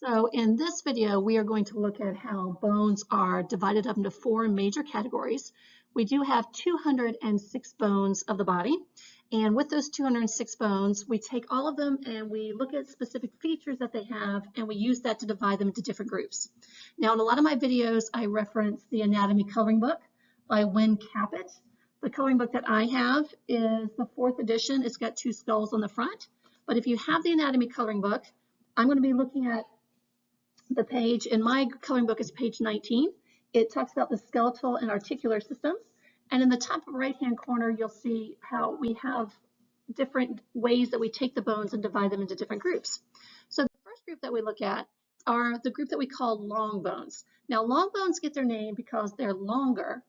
So in this video, we are going to look at how bones are divided up into four major categories. We do have 206 bones of the body. And with those 206 bones, we take all of them and we look at specific features that they have, and we use that to divide them into different groups. Now, in a lot of my videos, I reference the Anatomy Coloring Book by Wynn Caput. The coloring book that I have is the 4th edition. It's got two skulls on the front. But if you have the Anatomy Coloring Book, I'm going to be looking at the page in my coloring book is page 19. It talks about the skeletal and articular systems. And in the top right-hand corner, you'll see how we have different ways that we take the bones and divide them into different groups. So the first group that we look at are the group that we call long bones. Now, long bones get their name because they're longer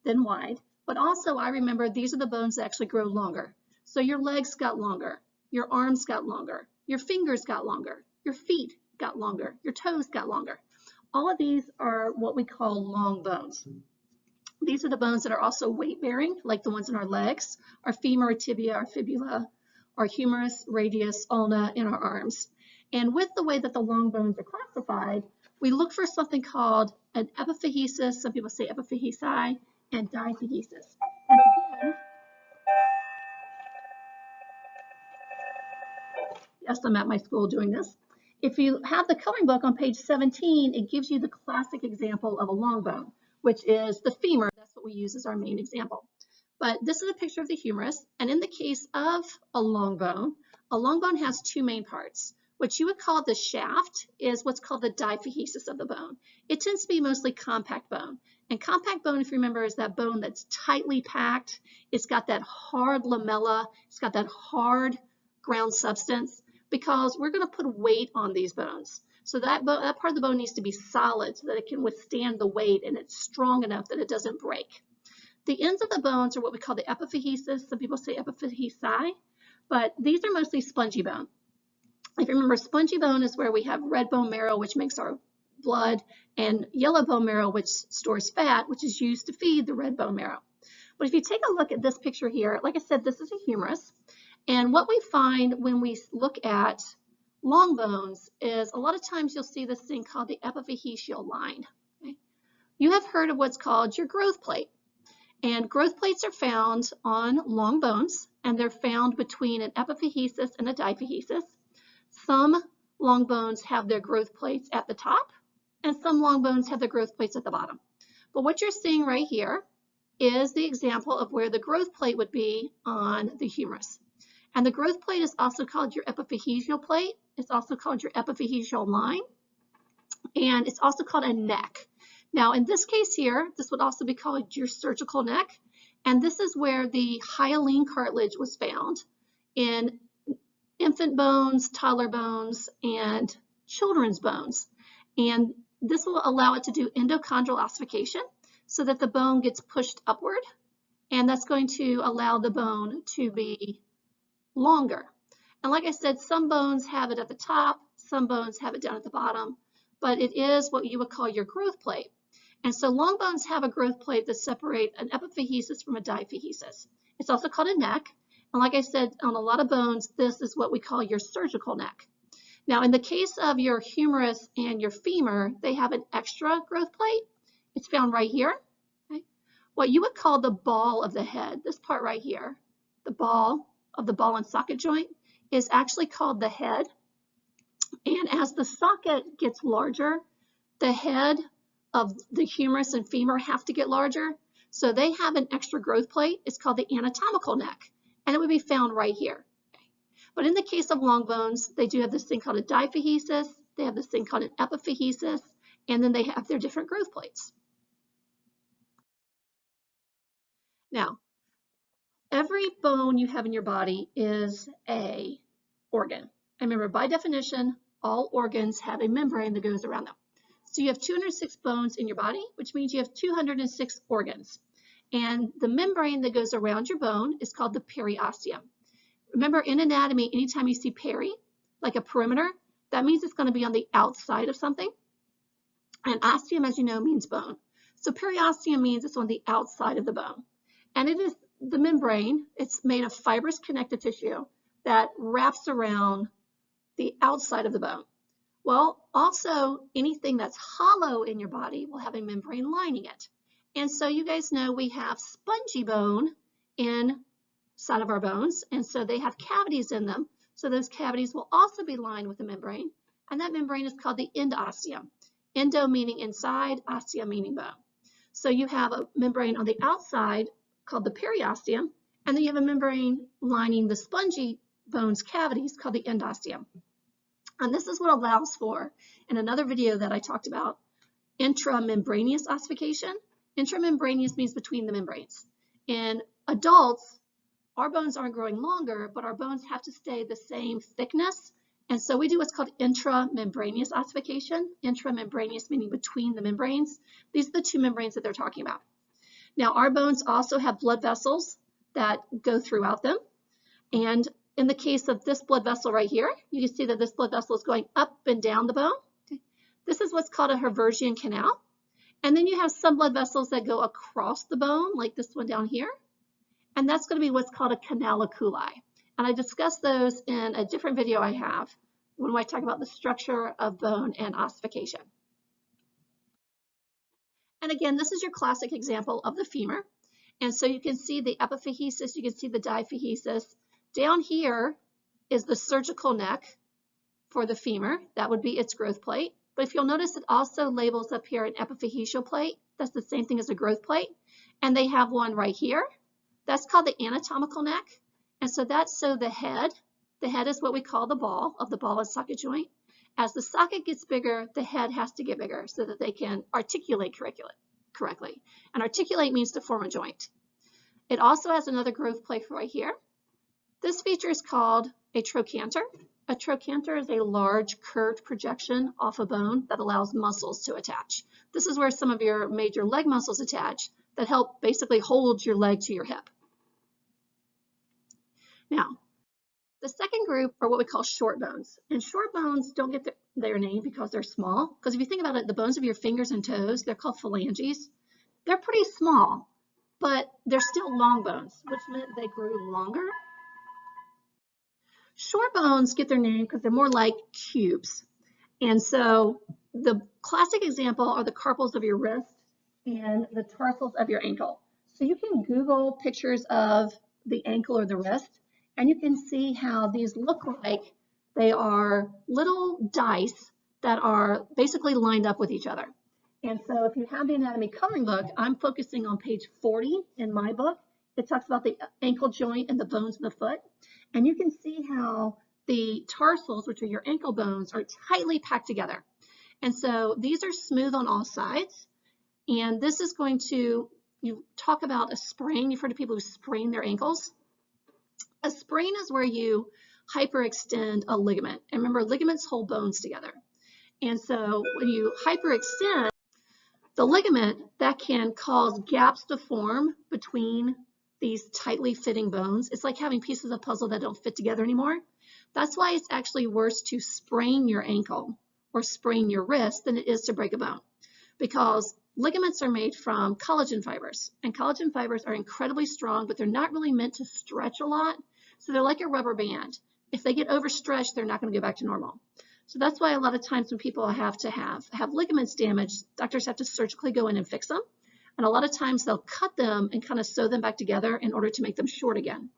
than wide, but also I remember these are the bones that actually grow longer. So your legs got longer, your arms got longer, your fingers got longer, your feet got longer, your toes got longer. All of these are what we call long bones. These are the bones that are also weight-bearing, like the ones in our legs, our femur, our tibia, our fibula, our humerus, radius, ulna, and our arms. And with the way that the long bones are classified, we look for something called an epiphysis, some people say epiphysi, and diphysis. And again, yes, I'm at my school doing this. If you have the coloring book on page 17, it gives you the classic example of a long bone, which is the femur. That's what we use as our main example. But this is a picture of the humerus. And in the case of a long bone has two main parts. What you would call the shaft is what's called the diphysis of the bone. It tends to be mostly compact bone. And compact bone, if you remember, is that bone that's tightly packed. It's got that hard lamella. It's got that hard ground substance, because we're going to put weight on these bones. So that part of the bone needs to be solid so that it can withstand the weight and it's strong enough that it doesn't break. The ends of the bones are what we call the epiphysis. Some people say epiphysi, but these are mostly spongy bone. If you remember, spongy bone is where we have red bone marrow, which makes our blood, and yellow bone marrow, which stores fat, which is used to feed the red bone marrow. But if you take a look at this picture here, like I said, this is a humerus. And what we find when we look at long bones is a lot of times you'll see this thing called the epiphyseal line. Okay? You have heard of what's called your growth plate. And growth plates are found on long bones, and they're found between an epiphysis and a diphysis. Some long bones have their growth plates at the top, and some long bones have their growth plates at the bottom. But what you're seeing right here is the example of where the growth plate would be on the humerus. And the growth plate is also called your epiphyseal plate. It's also called your epiphyseal line. And it's also called a neck. Now, in this case here, this would also be called your surgical neck. And this is where the hyaline cartilage was found in infant bones, toddler bones, and children's bones. And this will allow it to do endochondral ossification so that the bone gets pushed upward. And that's going to allow the bone to be longer. And like I said, some bones have it at the top, some bones have it down at the bottom, but it is what you would call your growth plate. And so long bones have a growth plate that separates an epiphysis from a diphysis. It's also called a neck. And like I said, on a lot of bones, this is what we call your surgical neck. Now, in the case of your humerus and your femur, they have an extra growth plate. It's found right here. Okay? What you would call the ball of the head, this part right here, the ball of the ball and socket joint, is actually called the head. And as the socket gets larger, the head of the humerus and femur have to get larger. So they have an extra growth plate. It's called the anatomical neck, and it would be found right here. But in the case of long bones, they do have this thing called a diphysis. They have this thing called an epiphysis, and then they have their different growth plates. Now, every bone you have in your body is an organ. And remember, by definition, all organs have a membrane that goes around them. So you have 206 bones in your body, which means you have 206 organs. And the membrane that goes around your bone is called the periosteum. Remember, in anatomy, anytime you see peri, like a perimeter, that means it's going to be on the outside of something. And osteum, as you know, means bone. So periosteum means it's on the outside of the bone. And it is the membrane. It's made of fibrous connective tissue that wraps around the outside of the bone. Well, also anything that's hollow in your body will have a membrane lining it. And so you guys know we have spongy bone inside of our bones, and so they have cavities in them. So those cavities will also be lined with a membrane, and that membrane is called the endosteum. Endo meaning inside, ostia meaning bone. So you have a membrane on the outside called the periosteum, and then you have a membrane lining the spongy bones cavities called the endosteum. And this is what allows for, in another video that I talked about, intramembranous ossification. Intramembranous means between the membranes. In adults, our bones aren't growing longer, but our bones have to stay the same thickness. And so we do what's called intramembranous ossification. Intramembranous meaning between the membranes. These are the two membranes that they're talking about. Now, our bones also have blood vessels that go throughout them. And in the case of this blood vessel right here, you can see that this blood vessel is going up and down the bone. Okay. This is what's called a Herversian canal. And then you have some blood vessels that go across the bone, like this one down here. And that's going to be what's called a canaliculus. And I discussed those in a different video I have when I talk about the structure of bone and ossification. And again, this is your classic example of the femur. And so you can see the epiphysis, you can see the diphysis. Down here is the surgical neck for the femur. That would be its growth plate. But if you'll notice, it also labels up here an epiphyseal plate. That's the same thing as a growth plate. And they have one right here. That's called the anatomical neck. And so that's so the head is what we call the ball of the ball and socket joint. As the socket gets bigger, the head has to get bigger so that they can articulate correctly. And articulate means to form a joint. It also has another growth plate right here. This feature is called a trochanter. A trochanter is a large curved projection off a bone that allows muscles to attach. This is where some of your major leg muscles attach that help basically hold your leg to your hip. Now, the second group are what we call short bones. And short bones don't get their name because they're small. Because if you think about it, the bones of your fingers and toes, they're called phalanges. They're pretty small, but they're still long bones, which meant they grew longer. Short bones get their name because they're more like cubes. And so the classic example are the carpals of your wrist and the tarsals of your ankle. So you can Google pictures of the ankle or the wrist, and you can see how these look like they are little dice that are basically lined up with each other. And so if you have the anatomy coloring book, I'm focusing on page 40 in my book. It talks about the ankle joint and the bones of the foot. And you can see how the tarsals, which are your ankle bones, are tightly packed together. And so these are smooth on all sides. And this is going to, you talk about a sprain. You've heard of people who sprain their ankles. A sprain is where you hyperextend a ligament. And remember, ligaments hold bones together. And so when you hyperextend the ligament, that can cause gaps to form between these tightly fitting bones. It's like having pieces of puzzle that don't fit together anymore. That's why it's actually worse to sprain your ankle or sprain your wrist than it is to break a bone, because ligaments are made from collagen fibers, and collagen fibers are incredibly strong, but they're not really meant to stretch a lot. So they're like a rubber band. If they get overstretched, they're not going to go back to normal. So that's why a lot of times when people have ligaments damaged, doctors have to surgically go in and fix them. And a lot of times they'll cut them and kind of sew them back together in order to make them short again.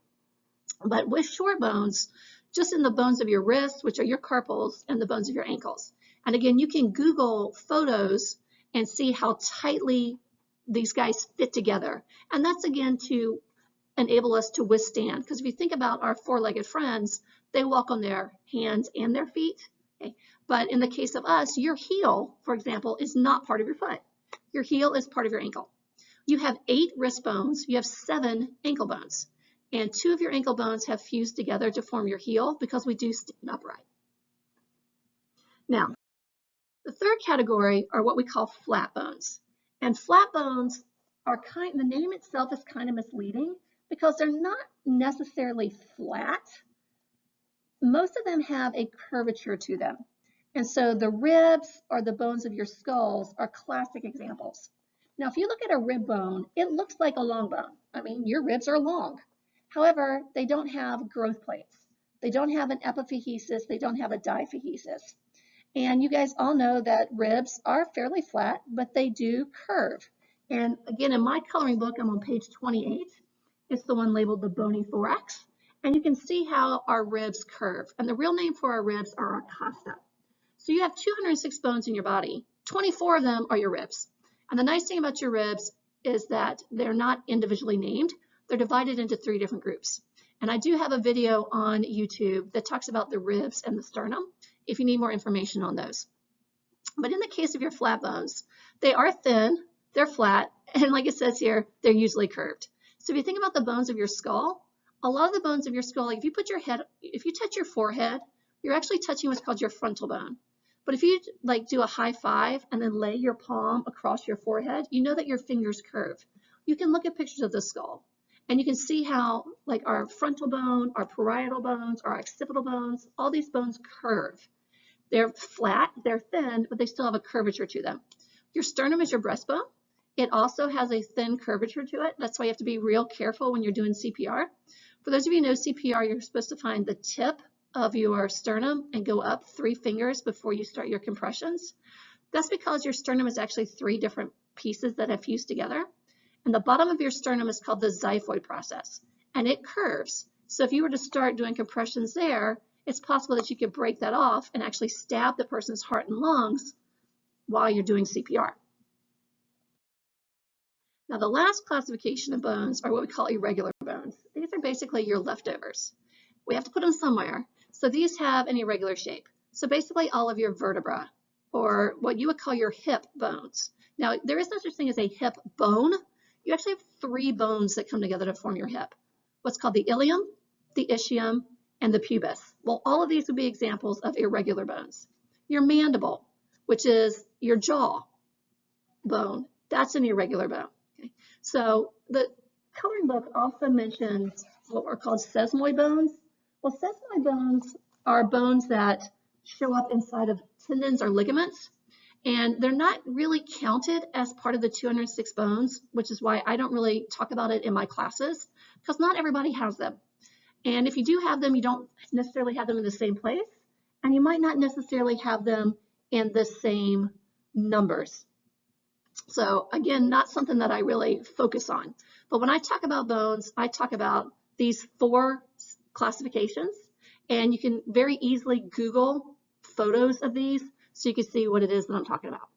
But with short bones, just in the bones of your wrists, which are your carpals, and the bones of your ankles. And again, you can Google photos and see how tightly these guys fit together. And that's again to enable us to withstand. Because if you think about our four-legged friends, they walk on their hands and their feet. Okay. But in the case of us, your heel, for example, is not part of your foot. Your heel is part of your ankle. You have 8 wrist bones. You have 7 ankle bones. And 2 of your ankle bones have fused together to form your heel because we do stand upright. Now, the third category are what we call flat bones. And flat bones are the name itself is kind of misleading because they're not necessarily flat. Most of them have a curvature to them. And so the ribs or the bones of your skulls are classic examples. Now, if you look at a rib bone, it looks like a long bone. I mean, your ribs are long. However, they don't have growth plates. They don't have an epiphysis. They don't have a diphysis. And you guys all know that ribs are fairly flat, but they do curve. And again, in my coloring book, I'm on page 28. It's the one labeled the bony thorax. And you can see how our ribs curve. And the real name for our ribs are our costa. So you have 206 bones in your body. 24 of them are your ribs. And the nice thing about your ribs is that they're not individually named. They're divided into 3 different groups. And I do have a video on YouTube that talks about the ribs and the sternum if you need more information on those. But in the case of your flat bones, they are thin, they're flat, and like it says here, they're usually curved. So if you think about the bones of your skull, a lot of the bones of your skull, like if you touch your forehead, you're actually touching what's called your frontal bone. But if you like do a high five and then lay your palm across your forehead, you know that your fingers curve. You can look at pictures of the skull and you can see how like our frontal bone, our parietal bones, our occipital bones, all these bones curve. They're flat, they're thin, but they still have a curvature to them. Your sternum is your breastbone. It also has a thin curvature to it. That's why you have to be real careful when you're doing CPR. For those of you who know CPR, you're supposed to find the tip of your sternum and go up 3 fingers before you start your compressions. That's because your sternum is actually 3 different pieces that have fused together. And the bottom of your sternum is called the xiphoid process, and it curves. So if you were to start doing compressions there, it's possible that you could break that off and actually stab the person's heart and lungs while you're doing CPR. Now, the last classification of bones are what we call irregular bones. These are basically your leftovers. We have to put them somewhere. So these have an irregular shape. So basically all of your vertebra, or what you would call your hip bones. Now, there is no such thing as a hip bone. You actually have 3 bones that come together to form your hip. What's called the ilium, the ischium, and the pubis. Well, all of these would be examples of irregular bones. Your mandible, which is your jaw bone, that's an irregular bone. Okay? So the coloring book also mentions what are called sesamoid bones. Well, sesamoid bones are bones that show up inside of tendons or ligaments, and they're not really counted as part of the 206 bones, which is why I don't really talk about it in my classes, because not everybody has them. And if you do have them, you don't necessarily have them in the same place, and you might not necessarily have them in the same numbers. So again, not something that I really focus on. But when I talk about bones, I talk about these 4 classifications, and you can very easily Google photos of these so you can see what it is that I'm talking about.